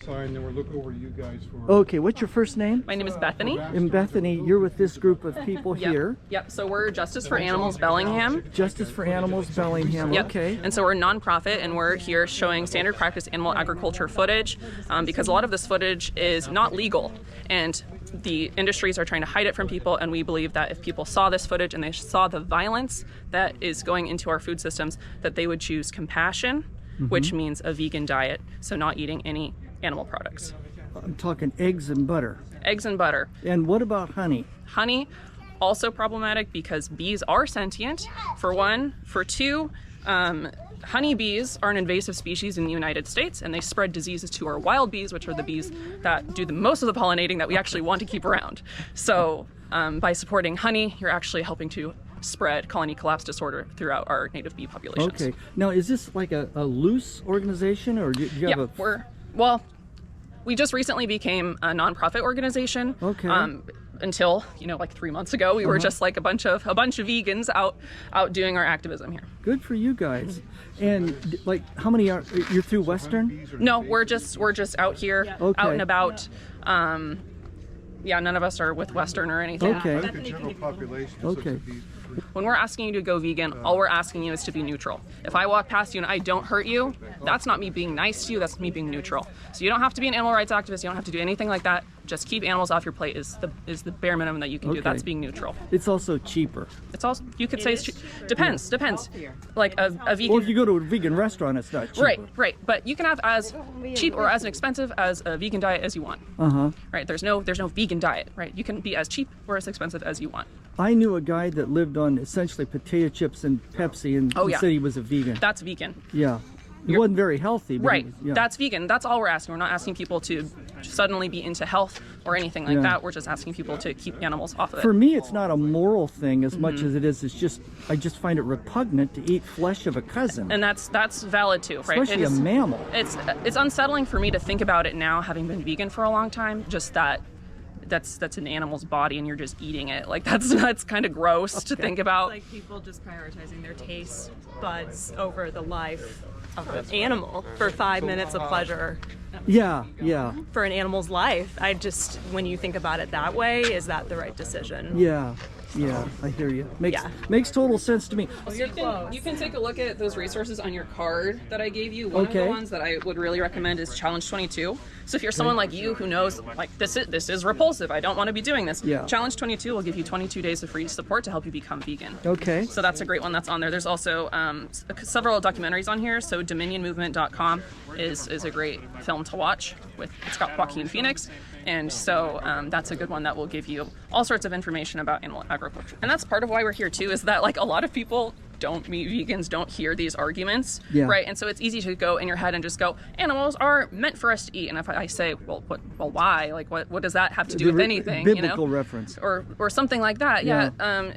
sign, then we'll look over you guys for... Okay, what's your first name? My name is Bethany. And Bethany, you're with this group of people here. Yep, so we're Justice for Animals Bellingham. Justice for Animals Bellingham, Yep. okay. And so we're a nonprofit, and we're here showing standard practice animal agriculture footage because a lot of this footage is not legal, and the industries are trying to hide it from people, and we believe that if people saw this footage and they saw the violence that is going into our food systems, that they would choose compassion, which means a vegan diet, so not eating any animal products. I'm talking eggs and butter. Eggs and butter. And what about honey? Honey, also problematic because bees are sentient, for one. For two, honeybees are an invasive species in the United States, and they spread diseases to our wild bees, which are the bees that do the most of the pollinating that we actually want to keep around. So by supporting honey, you're actually helping to spread colony collapse disorder throughout our native bee populations. Okay. Now, is this like a loose organization, or do you have well, we just recently became a nonprofit organization. Okay. Until, like 3 months ago, we were just like a bunch of vegans out doing our activism here. Good for you guys. And like, how many are you're through Western? No, we're just out here, out and about. Yeah, none of us are with Western or anything. Okay. The general population. Okay. When we're asking you to go vegan, all we're asking you is to be neutral. If I walk past you and I don't hurt you, that's not me being nice to you, that's me being neutral. So you don't have to be an animal rights activist, you don't have to do anything like that. Just keep animals off your plate is the bare minimum that you can do. That's being neutral. It's also cheaper. It's also, you could say it's cheap. Depends. Like a vegan. Well, if you go to a vegan restaurant, it's not cheaper. Right. But you can have as cheap or as inexpensive as a vegan diet as you want. Right. There's no vegan diet. Right. You can be as cheap or as expensive as you want. I knew a guy that lived on essentially potato chips and Pepsi, and he said he was a vegan. That's vegan. Yeah. He wasn't very healthy. But Right. Yeah. That's vegan. That's all we're asking. We're not asking people to suddenly be into health or anything like that. We're just asking people to keep animals off of it. For me, it's not a moral thing as much as it is. It's just I just find it repugnant to eat flesh of a cousin. And that's valid too, right? Especially a mammal. It's unsettling for me to think about it now, having been vegan for a long time. Just that's an animal's body and you're just eating it. Like that's kind of gross to think about. It's like people just prioritizing their taste buds over the life of an animal for 5 minutes of pleasure. Yeah. For an animal's life. When you think about it that way, is that the right decision? Yeah, I hear you. Makes total sense to me. You can take a look at those resources on your card that I gave you. One of the ones that I would really recommend is Challenge 22. So if you're someone like you who knows, like, this is repulsive, I don't want to be doing this, Challenge 22 will give you 22 days of free support to help you become vegan. Okay. So that's a great one that's on there. There's also several documentaries on here. So DominionMovement.com is a great film to watch. It's got Joaquin Phoenix. And so that's a good one that will give you all sorts of information about animal agriculture. And that's part of why we're here too, is that like a lot of people don't meet vegans, don't hear these arguments, right? And so it's easy to go in your head and just go, animals are meant for us to eat. And if I say, well, why? Like, what does that have to do with anything? Biblical reference, or something like that.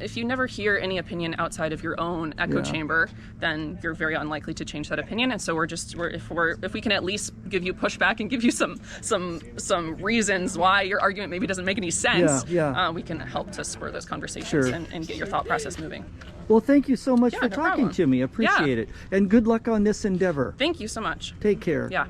If you never hear any opinion outside of your own echo chamber, then you're very unlikely to change that opinion. And so if we can at least give you pushback and give you some reasons why your argument maybe doesn't make any sense, we can help to spur those conversations and get your thought process moving. Well, thank you so much for talking to me. I appreciate it. And good luck on this endeavor. Thank you so much. Take care. Yeah.